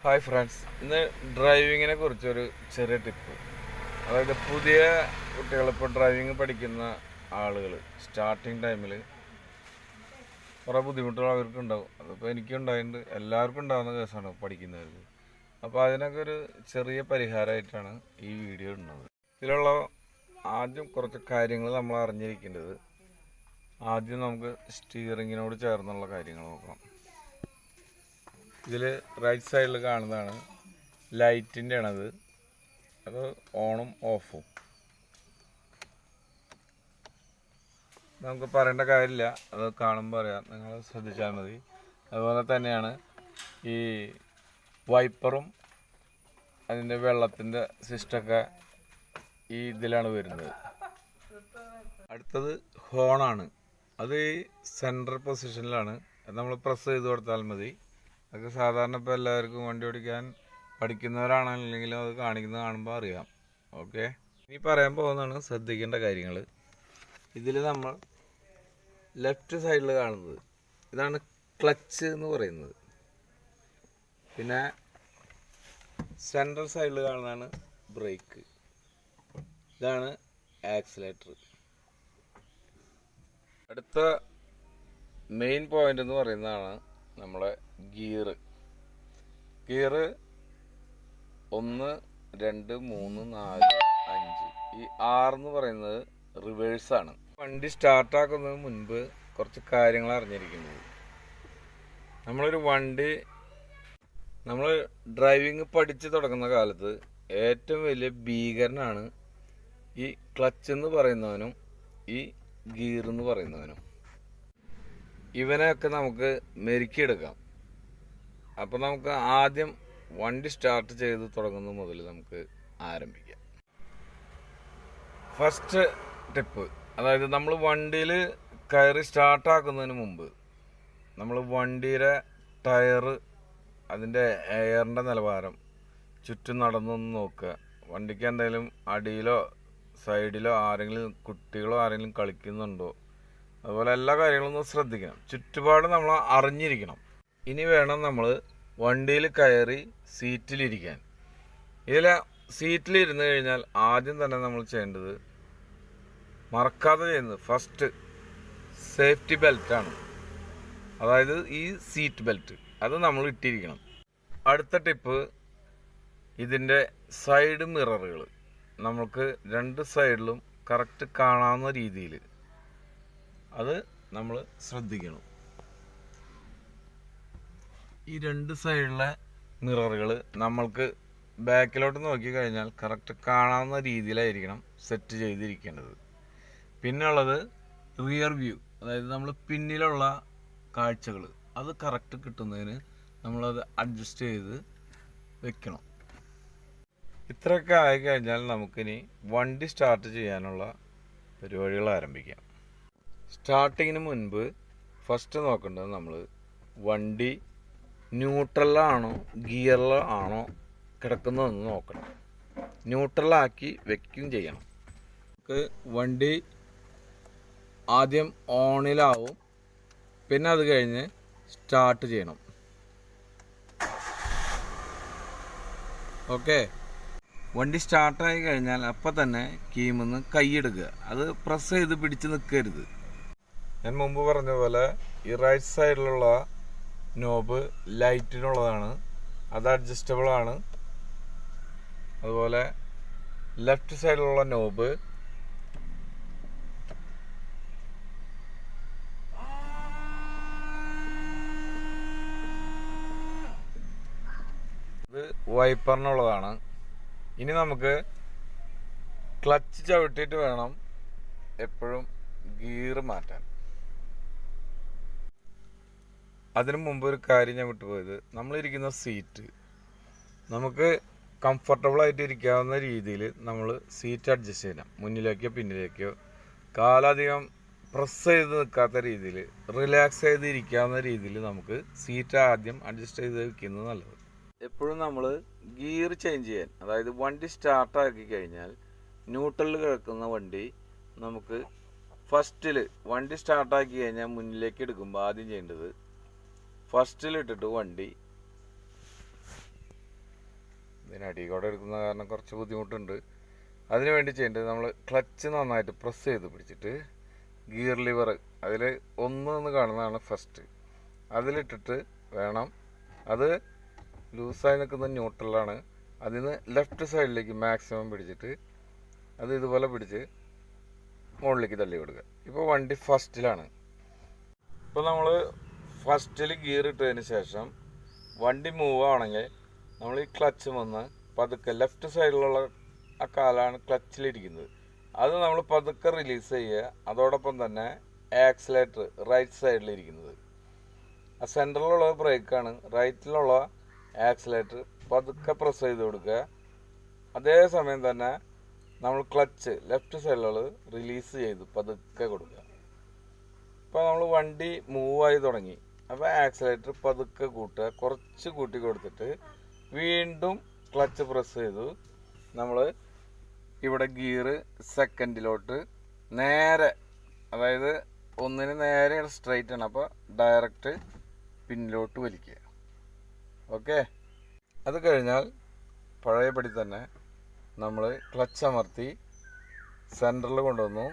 Hi friends, ഇന്ന് ഡ്രൈവിങ്ങിനെ കുറിച്ചൊരു ചെറിയ ടിപ്പ്. അതായത് പുതിയ കുട്ടികൾ, ഇപ്പോൾ ഡ്രൈവിങ് പഠിക്കുന്ന ആളുകൾ സ്റ്റാർട്ടിങ് ടൈമിൽ കുറേ ബുദ്ധിമുട്ടുകൾ അവർക്കുണ്ടാവും. അതിപ്പോൾ എനിക്കുണ്ടായിട്ടുണ്ട്, എല്ലാവർക്കും ഉണ്ടാകുന്ന കേസാണ് പഠിക്കുന്നവർക്ക്. അപ്പോൾ അതിനൊക്കെ ഒരു ചെറിയ പരിഹാരമായിട്ടാണ് ഈ വീഡിയോ ഇടുന്നത്. ഇതിലുള്ള ആദ്യം കുറച്ച് കാര്യങ്ങൾ നമ്മൾ അറിഞ്ഞിരിക്കേണ്ടത്, ആദ്യം നമുക്ക് സ്റ്റിയറിങ്ങിനോട് ചേർന്നുള്ള കാര്യങ്ങൾ നോക്കാം. ഇതിൽ റൈറ്റ് സൈഡിൽ കാണുന്നതാണ് ലൈറ്റിൻ്റെ ആണത്. അത് ഓണും ഓഫും നമുക്ക് പറയേണ്ട കാര്യമില്ല, അത് കാണുമ്പോൾ അറിയാം, നിങ്ങൾ ശ്രദ്ധിച്ചാൽ മതി. അതുപോലെ തന്നെയാണ് ഈ വൈപ്പറും അതിൻ്റെ വെള്ളത്തിൻ്റെ സിസ്റ്റമൊക്കെ ഈ ഇതിലാണ് വരുന്നത്. അടുത്തത് ഹോണാണ്. അത് ഈ സെൻട്രൽ പൊസിഷനിലാണ്. നമ്മൾ പ്രസ് ചെയ്ത് കൊടുത്താൽ മതി. അതൊക്കെ സാധാരണ ഇപ്പോൾ എല്ലാവർക്കും വണ്ടി ഓടിക്കാൻ പഠിക്കുന്നവരാണെന്നുണ്ടെങ്കിലും അത് കാണിക്കുന്നത് കാണുമ്പോൾ അറിയാം. ഓക്കെ, ഇനി പറയാൻ പോകുന്നതാണ് ശ്രദ്ധിക്കേണ്ട കാര്യങ്ങൾ. ഇതിൽ നമ്മൾ ലെഫ്റ്റ് സൈഡിൽ കാണുന്നത് ഇതാണ് ക്ലച്ച് എന്ന് പറയുന്നത്. പിന്നെ സെൻട്രൽ സൈഡിൽ കാണുന്നതാണ് ബ്രേക്ക്. ഇതാണ് ആക്സിലേറ്റർ. അടുത്ത മെയിൻ പോയിന്റ് എന്ന് പറയുന്നതാണ് നമ്മളെ ഗിയർ. 1, 2, 3, 4, 5. ഈ 6 എന്ന് പറയുന്നത് റിവേഴ്സാണ്. വണ്ടി സ്റ്റാർട്ടാക്കുന്നതിന് മുൻപ് കുറച്ച് കാര്യങ്ങൾ അറിഞ്ഞിരിക്കുന്നത്. നമ്മളൊരു വണ്ടി നമ്മൾ ഡ്രൈവിങ് പഠിച്ച് തുടങ്ങുന്ന കാലത്ത് ഏറ്റവും വലിയ ഭീകരനാണ് ഈ ക്ലച്ച് എന്ന് പറയുന്നവനും ഈ ഗിയർ എന്ന് പറയുന്നവനും. ഇവനെയൊക്കെ നമുക്ക് മെരുക്കിയെടുക്കാം. അപ്പോൾ നമുക്ക് ആദ്യം വണ്ടി സ്റ്റാർട്ട് ചെയ്ത് തുടങ്ങുന്നത് മുതൽ നമുക്ക് ആരംഭിക്കാം. ഫസ്റ്റ് ടിപ്പ്, അതായത് നമ്മൾ വണ്ടിയിൽ കയറി സ്റ്റാർട്ടാക്കുന്നതിന് മുമ്പ് നമ്മൾ വണ്ടിയുടെ ടയറ്, അതിൻ്റെ എയറിൻ്റെ നിലവാരം ചുറ്റും നടന്നൊന്ന് നോക്കുക. വണ്ടിക്ക് എന്തെങ്കിലും അടിയിലോ സൈഡിലോ ആരെങ്കിലും കുട്ടികളോ ആരെങ്കിലും കളിക്കുന്നുണ്ടോ, അതുപോലെ എല്ലാ കാര്യങ്ങളും ഒന്ന് ശ്രദ്ധിക്കണം. ചുറ്റുപാട് നമ്മൾ അറിഞ്ഞിരിക്കണം. ഇനി വേണം നമ്മൾ വണ്ടിയിൽ കയറി സീറ്റിലിരിക്കാൻ. ഇതിൽ സീറ്റിലിരുന്ന് കഴിഞ്ഞാൽ ആദ്യം തന്നെ നമ്മൾ ചെയ്യേണ്ടത്, മറക്കാതെ ചെയ്യുന്നത്, ഫസ്റ്റ് സേഫ്റ്റി ബെൽറ്റാണ്. അതായത് ഈ സീറ്റ് ബെൽറ്റ് അത് നമ്മൾ ഇട്ടിരിക്കണം. അടുത്ത ടിപ്പ്, ഇതിൻ്റെ സൈഡ് മിററുകൾ നമുക്ക് 2 സൈഡിലും കറക്റ്റ് കാണാവുന്ന രീതിയിൽ അത് നമ്മൾ ശ്രദ്ധിക്കണം. ഈ 2 സൈഡിലെ മിററുകൾ നമ്മൾക്ക് ബാക്കിലോട്ട് നോക്കി കഴിഞ്ഞാൽ കറക്റ്റ് കാണാവുന്ന രീതിയിലായിരിക്കണം സെറ്റ് ചെയ്തിരിക്കേണ്ടത്. പിന്നുള്ളത് റിയർ വ്യൂ, അതായത് നമ്മൾ പിന്നിലുള്ള കാഴ്ചകൾ അത് കറക്റ്റ് കിട്ടുന്നതിന് നമ്മളത് അഡ്ജസ്റ്റ് ചെയ്ത് വെക്കണം. ഇത്രയൊക്കെ ആയിക്കഴിഞ്ഞാൽ നമുക്കിനി വണ്ടി സ്റ്റാർട്ട് ചെയ്യാനുള്ള പരിപാടികൾ ആരംഭിക്കാം. സ്റ്റാർട്ടിങ്ങിന് മുൻപ് ഫസ്റ്റ് നോക്കേണ്ടത്, നമ്മൾ വണ്ടി ന്യൂട്രലാണോ ഗിയറിലാണോ കിടക്കുന്നതെന്ന് നോക്കണം. ന്യൂട്രലാക്കി വെക്കുകയും ചെയ്യണം. നമുക്ക് വണ്ടി ആദ്യം ഓണിലാവും, പിന്നെ അത് കഴിഞ്ഞ് സ്റ്റാർട്ട് ചെയ്യണം. ഓക്കെ, വണ്ടി സ്റ്റാർട്ടായി കഴിഞ്ഞാൽ അപ്പം തന്നെ കീമെന്ന് കൈയെടുക്കുക. അത് പ്രസ് ചെയ്ത് പിടിച്ച് നിൽക്കരുത്. ഞാൻ മുമ്പ് പറഞ്ഞ പോലെ ഈ റൈറ്റ് സൈഡിലുള്ള നോബ് ലൈറ്റിനുള്ളതാണ്, അത് അഡ്ജസ്റ്റബിൾ ആണ്. അതുപോലെ ലെഫ്റ്റ് സൈഡിലുള്ള നോബ് ഇത് വൈപ്പറിനുള്ളതാണ്. ഇനി നമുക്ക് ക്ലച്ച് ചവിട്ടിയിട്ട് വേണം എപ്പോഴും ഗിയർ മാറ്റാൻ. അതിനു മുമ്പ് ഒരു കാര്യം ഞാൻ വിട്ടുപോയത്, നമ്മളിരിക്കുന്ന സീറ്റ് നമുക്ക് കംഫർട്ടബിളായിട്ട് ഇരിക്കാവുന്ന രീതിയിൽ നമ്മൾ സീറ്റ് അഡ്ജസ്റ്റ് ചെയ്യണം. മുന്നിലേക്കോ പിന്നിലേക്കോ കാലധികം പ്രസ് ചെയ്ത് നിൽക്കാത്ത രീതിയിൽ, റിലാക്സ് ചെയ്ത് ഇരിക്കാവുന്ന രീതിയിൽ നമുക്ക് സീറ്റ് ആദ്യം അഡ്ജസ്റ്റ് ചെയ്ത് വയ്ക്കുന്നത് നല്ലത്. എപ്പോഴും നമ്മൾ ഗിയർ ചേഞ്ച് ചെയ്യാൻ, അതായത് വണ്ടി സ്റ്റാർട്ടാക്കി കഴിഞ്ഞാൽ ന്യൂട്രലിൽ കിടക്കുന്ന വണ്ടി നമുക്ക് ഫസ്റ്റിൽ വണ്ടി സ്റ്റാർട്ടാക്കി കഴിഞ്ഞാൽ മുന്നിലേക്ക് എടുക്കുമ്പോൾ ആദ്യം ചെയ്യേണ്ടത്, ഫസ്റ്റിലിട്ടിട്ട് വണ്ടി ഇതിനടി കൂടെ എടുക്കുന്ന കാരണം കുറച്ച് ബുദ്ധിമുട്ടുണ്ട്. അതിന് വേണ്ടി ചെയ്യേണ്ടത് നമ്മൾ ക്ലച്ച് നന്നായിട്ട് പ്രസ് ചെയ്ത് പിടിച്ചിട്ട് ഗിയർ ലിവർ അതിൽ ഒന്ന് കാണുന്നതാണ് ഫസ്റ്റ്, അതിലിട്ടിട്ട് വേണം, അത് ലൂസായി നിൽക്കുന്ന ന്യൂട്രലാണ്, അതിന് ലെഫ്റ്റ് സൈഡിലേക്ക് മാക്സിമം പിടിച്ചിട്ട് അത് ഇതുപോലെ പിടിച്ച് മുകളിലേക്ക് തള്ളി കൊടുക്കുക. ഇപ്പോൾ വണ്ടി ഫസ്റ്റിലാണ്. ഇപ്പോൾ നമ്മൾ ഫസ്റ്റിൽ ഗിയർ ഇട്ടതിന് ശേഷം വണ്ടി മൂവ് ആണെങ്കിൽ നമ്മൾ ഈ ക്ലച്ച് വന്ന് പതുക്കെ ലെഫ്റ്റ് സൈഡിലുള്ള ആ കാലാണ് ക്ലച്ചിലിരിക്കുന്നത്, അത് നമ്മൾ പതുക്കെ റിലീസ് ചെയ്യുക. അതോടൊപ്പം തന്നെ ആക്സിലേറ്റർ റൈറ്റ് സൈഡിലിരിക്കുന്നത്, ആ സെൻറ്ററിലുള്ള ബ്രേക്കാണ്, റൈറ്റിലുള്ള ആക്സിലേറ്റർ പതുക്കെ പ്രസ് ചെയ്ത് കൊടുക്കുക. അതേസമയം തന്നെ നമ്മൾ ക്ലച്ച് ലെഫ്റ്റ് സൈഡിലുള്ളത് റിലീസ് ചെയ്ത് പതുക്കെ കൊടുക്കുക. ഇപ്പോൾ നമ്മൾ വണ്ടി മൂവായി തുടങ്ങി, അപ്പോൾ ആക്സിലേറ്റർ പതുക്കെ കൂട്ടുക, കുറച്ച് കൂട്ടി കൊടുത്തിട്ട് വീണ്ടും ക്ലച്ച് പ്രസ് ചെയ്തു നമ്മൾ ഇവിടെ ഗിയർ സെക്കൻഡിലോട്ട് നേരെ, അതായത് ഒന്നിന് നേരെ സ്ട്രൈറ്റ് ആണ്, അപ്പോൾ ഡയറക്റ്റ് പിന്നിലോട്ട് വലിക്കുക. ഓക്കെ, അത് കഴിഞ്ഞാൽ പഴയപടി തന്നെ നമ്മൾ ക്ലച്ച് അമർത്തി സെൻറ്ററിൽ കൊണ്ടുവന്നു,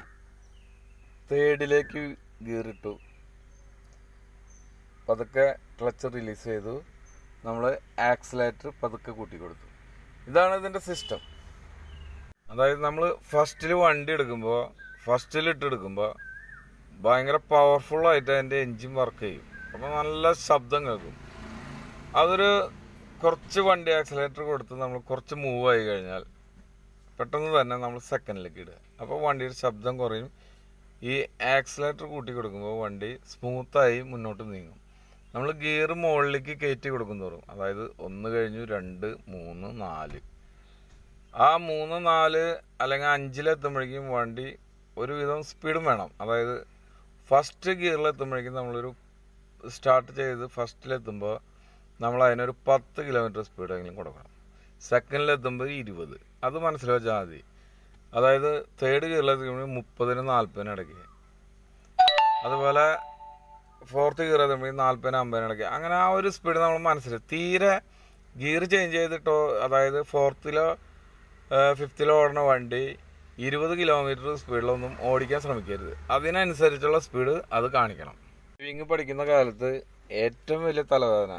തേർഡിലേക്ക് ഗിയർ ഇട്ടു, പതുക്കെ ക്ലച്ച് റിലീസ് ചെയ്തു, നമ്മൾ ആക്സിലേറ്റർ പതുക്കെ കൂട്ടി കൊടുത്തു. ഇതാണ് ഇതിൻ്റെ സിസ്റ്റം. അതായത് നമ്മൾ ഫസ്റ്റിൽ വണ്ടി എടുക്കുമ്പോൾ, ഫസ്റ്റിൽ ഇട്ടെടുക്കുമ്പോൾ ഭയങ്കര പവർഫുള്ളായിട്ട് അതിൻ്റെ എൻജിൻ വർക്ക് ചെയ്യും, അപ്പോൾ നല്ല ശബ്ദം കേൾക്കും. അതൊരു കുറച്ച് വണ്ടി ആക്സിലേറ്റർ കൊടുത്ത് നമ്മൾ കുറച്ച് മൂവ് ആയി കഴിഞ്ഞാൽ പെട്ടെന്ന് തന്നെ നമ്മൾ സെക്കൻഡിലേക്ക് ഇടുക, അപ്പോൾ വണ്ടിയുടെ ശബ്ദം കുറയും. ഈ ആക്സിലേറ്റർ കൂട്ടി കൊടുക്കുമ്പോൾ വണ്ടി സ്മൂത്തായി മുന്നോട്ട് നീങ്ങും. നമ്മൾ ഗിയർ മുകളിലേക്ക് കയറ്റി കൊടുക്കും തോറും, അതായത് 1 കഴിഞ്ഞു 2 3 4, ആ 3 4 അല്ലെങ്കിൽ 5 വണ്ടി ഒരുവിധം സ്പീഡും വേണം. അതായത് ഫസ്റ്റ് ഗിയറിലെത്തുമ്പോഴേക്കും നമ്മളൊരു സ്റ്റാർട്ട് ചെയ്ത് ഫസ്റ്റിലെത്തുമ്പോൾ നമ്മൾ അതിനൊരു 10 കിലോമീറ്റർ സ്പീഡെങ്കിലും കൊടുക്കണം. സെക്കൻഡിലെത്തുമ്പോൾ 20, അത് മനസ്സിൽ വെച്ചാൽ മതി. അതായത് തേർഡ് ഗിയറിലെത്തുമ്പോൾ 30-40 ഇടയ്ക്ക്, അതുപോലെ ഫോർത്ത് ഗിയർ എത്തുമ്പോൾ 40-50 ഇടയ്ക്ക്. അങ്ങനെ ആ ഒരു സ്പീഡ് നമ്മൾ മനസ്സിൽ, തീരെ ഗിയർ ചേഞ്ച് ചെയ്തിട്ടോ, അതായത് 4th-ലോ 5th-ലോ ഓടുന്ന വണ്ടി 20 കിലോമീറ്റർ സ്പീഡിലൊന്നും ഓടിക്കാൻ ശ്രമിക്കരുത്. അതിനനുസരിച്ചുള്ള സ്പീഡ് അത് കാണിക്കണം. ഡ്രൈവിംഗ് പഠിക്കുന്ന കാലത്ത് ഏറ്റവും വലിയ തലവേദന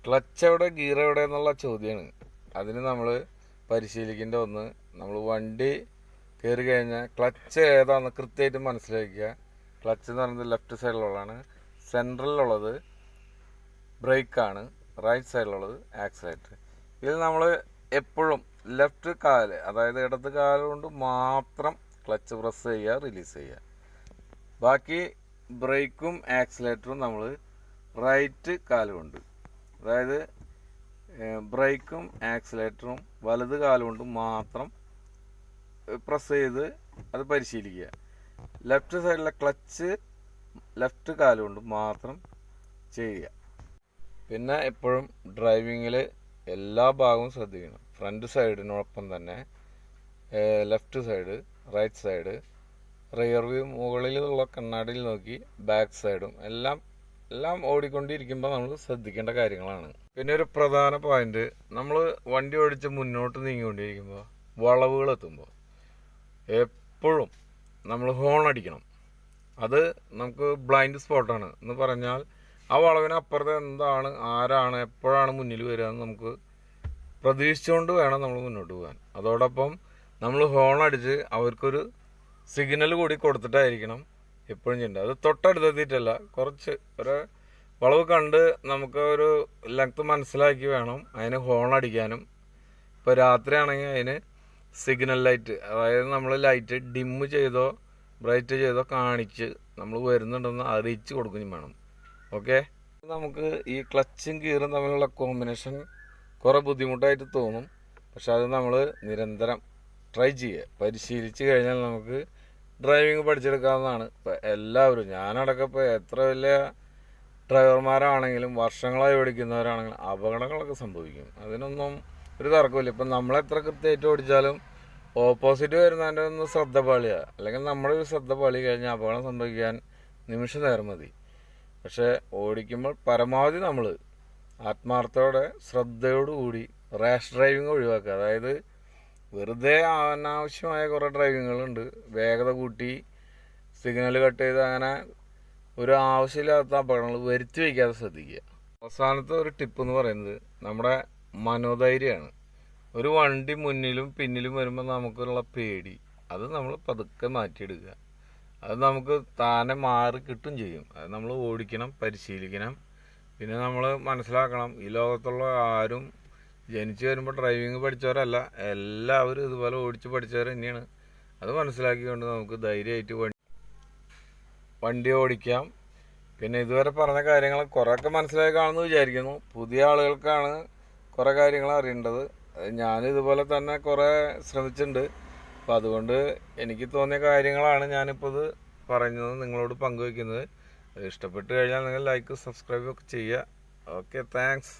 ക്ലച്ച് എവിടെ ഗിയർ എവിടെ എന്നുള്ള ചോദ്യമാണ്. അതിന് നമ്മൾ പരിശീലിക്കേണ്ട ഒന്ന്, നമ്മൾ വണ്ടി കയറി കഴിഞ്ഞാൽ ക്ലച്ച് ഏതാണെന്ന് കൃത്യമായിട്ട് മനസ്സിലാക്കുക. ക്ലച്ച് എന്ന് പറയുന്നത് ലെഫ്റ്റ് സൈഡിലുള്ളതാണ്, സെൻട്രലിലുള്ളത് ബ്രേക്കാണ്, റൈറ്റ് സൈഡിലുള്ളത് ആക്സിലേറ്റർ. ഇതിൽ നമ്മൾ എപ്പോഴും ലെഫ്റ്റ് കാല്, അതായത് ഇടത് കാല് കൊണ്ട് മാത്രം ക്ലച്ച് പ്രസ് ചെയ്യുക, റിലീസ് ചെയ്യുക. ബാക്കി ബ്രേക്കും ആക്സിലേറ്ററും നമ്മൾ റൈറ്റ് കാലുകൊണ്ട്, അതായത് ബ്രേക്കും ആക്സിലേറ്ററും വലത് കാലുകൊണ്ട് മാത്രം പ്രസ് ചെയ്ത് അത് പരിശീലിക്കുക. ലെഫ്റ്റ് സൈഡിലെ ക്ലച്ച് ലെഫ്റ്റ് കാലുകൊണ്ട് മാത്രം ചെയ്യുക. പിന്നെ എപ്പോഴും ഡ്രൈവിങ്ങിൽ എല്ലാ ഭാഗവും ശ്രദ്ധിക്കണം. ഫ്രണ്ട് സൈഡിനോടൊപ്പം തന്നെ left side, right side, rear view, മുകളിലുള്ള കണ്ണാടിയിൽ നോക്കി ബാക്ക് സൈഡും എല്ലാം ഓടിക്കൊണ്ടിരിക്കുമ്പോൾ നമ്മൾ ശ്രദ്ധിക്കേണ്ട കാര്യങ്ങളാണ്. പിന്നെ ഒരു പ്രധാന പോയിന്റ്, നമ്മൾ വണ്ടി ഓടിച്ച് മുന്നോട്ട് നീങ്ങിക്കൊണ്ടിരിക്കുമ്പോൾ വളവുകൾ എത്തുമ്പോൾ എപ്പോഴും നമ്മൾ ഹോൺ അടിക്കണം. അത് നമുക്ക് ബ്ലൈൻഡ് സ്പോട്ടാണ് എന്ന് പറഞ്ഞാൽ ആ വളവിനപ്പുറത്ത് എന്താണ്, ആരാണ്, എപ്പോഴാണ് മുന്നിൽ വരിക എന്ന് നമുക്ക് പ്രതീക്ഷിച്ചുകൊണ്ട് വേണം നമ്മൾ മുന്നോട്ട് പോകാൻ. അതോടൊപ്പം നമ്മൾ ഹോൺ അടിച്ച് അവർക്കൊരു സിഗ്നൽ കൂടി കൊടുത്തിട്ടായിരിക്കണം എപ്പോഴും ചെയ്യേണ്ടത്. അത് തൊട്ടടുത്തെത്തിയിട്ടല്ല, കുറച്ച് ഒരു വളവ് കണ്ട് നമുക്ക് ഒരു ലെങ്ത് മനസ്സിലാക്കി വേണം അതിന് ഹോൺ അടിക്കാനും. ഇപ്പോൾ രാത്രിയാണെങ്കിൽ അതിന് സിഗ്നൽ ലൈറ്റ്, അതായത് നമ്മൾ ലൈറ്റ് ഡിമ്മ് ചെയ്തോ ബ്രൈറ്റ് ചെയ്തോ കാണിച്ച് നമ്മൾ വരുന്നുണ്ടെന്ന് അറിയിച്ച് കൊടുക്കുകയും വേണം. ഓക്കെ, നമുക്ക് ഈ ക്ലച്ചും ഗിയറും തമ്മിലുള്ള കോമ്പിനേഷൻ കുറേ ബുദ്ധിമുട്ടായിട്ട് തോന്നും. പക്ഷെ അത് നമ്മൾ നിരന്തരം ട്രൈ ചെയ്യുക, പരിശീലിച്ച് കഴിഞ്ഞാൽ നമുക്ക് ഡ്രൈവിംഗ് പഠിച്ചെടുക്കാവുന്നതാണ്. ഇപ്പം എല്ലാവരും, ഞാനടക്കം ഇപ്പോൾ എത്ര വലിയ ഡ്രൈവർമാരാണെങ്കിലും വർഷങ്ങളായി ഓടിക്കുന്നവരാണെങ്കിലും അപകടങ്ങളൊക്കെ സംഭവിക്കും. അതിനൊന്നും ഒരു തർക്കമില്ല. ഇപ്പം നമ്മളെത്ര കൃത്യമായിട്ട് ഓടിച്ചാലും ഓപ്പോസിറ്റ് വരുന്നതിൻ്റെ ഒന്ന് ശ്രദ്ധ പാളിയുക, അല്ലെങ്കിൽ നമ്മുടെ ഒരു ശ്രദ്ധ പാളി കഴിഞ്ഞാൽ അപകടം സംഭവിക്കാൻ നിമിഷ നേരം മതി. പക്ഷേ ഓടിക്കുമ്പോൾ പരമാവധി നമ്മൾ ആത്മാർത്ഥത്തോടെ ശ്രദ്ധയോടുകൂടി റാഷ് ഡ്രൈവിങ് ഒഴിവാക്കുക. അതായത് വെറുതെ അനാവശ്യമായ കുറേ ഡ്രൈവിങ്ങുകളുണ്ട്. വേഗത കൂട്ടി സിഗ്നൽ കട്ട് ചെയ്ത് അങ്ങനെ ഒരു ആവശ്യമില്ലാത്ത അപകടങ്ങൾ വരുത്തി വയ്ക്കാതെ ശ്രദ്ധിക്കുക. അവസാനത്തെ ഒരു ടിപ്പ് എന്ന് പറയുന്നത് നമ്മുടെ മനോധൈര്യമാണ്. ഒരു വണ്ടി മുന്നിലും പിന്നിലും വരുമ്പോൾ നമുക്കുള്ള പേടി അത് നമ്മൾ പതുക്കെ മാറ്റിയെടുക്കുക. അത് നമുക്ക് താനെ മാറി കിട്ടും ചെയ്യും. അത് നമ്മൾ ഓടിക്കണം, പരിശീലിക്കണം. പിന്നെ നമ്മൾ മനസ്സിലാക്കണം, ഈ ലോകത്തുള്ള ആരും ജനിച്ചു വരുമ്പോൾ ഡ്രൈവിങ് പഠിച്ചവരല്ല, എല്ലാവരും ഇതുപോലെ ഓടിച്ച് പഠിച്ചവർ തന്നെയാണ്. അത് മനസ്സിലാക്കിക്കൊണ്ട് നമുക്ക് ധൈര്യമായിട്ട് വണ്ടി ഓടിക്കാം. പിന്നെ ഇതുവരെ പറഞ്ഞ കാര്യങ്ങൾ കുറേയൊക്കെ മനസ്സിലായി കാണുമെന്ന് വിചാരിക്കുന്നു. പുതിയ ആളുകൾക്കാണ് കുറേ കാര്യങ്ങൾ അറിയേണ്ടത്. ഞാനിതുപോലെ തന്നെ കുറേ ശ്രമിച്ചിട്ടുണ്ട്. അപ്പോൾ അതുകൊണ്ട് എനിക്ക് തോന്നിയ കാര്യങ്ങളാണ് ഞാനിപ്പോൾ ഇത് പറയുന്നത്, നിങ്ങളോട് പങ്കുവയ്ക്കുന്നത്. ഇഷ്ടപ്പെട്ട് കഴിഞ്ഞാൽ നിങ്ങൾ ലൈക്ക്, സബ്സ്ക്രൈബ് ഒക്കെ ചെയ്യുക. Okay, thanks.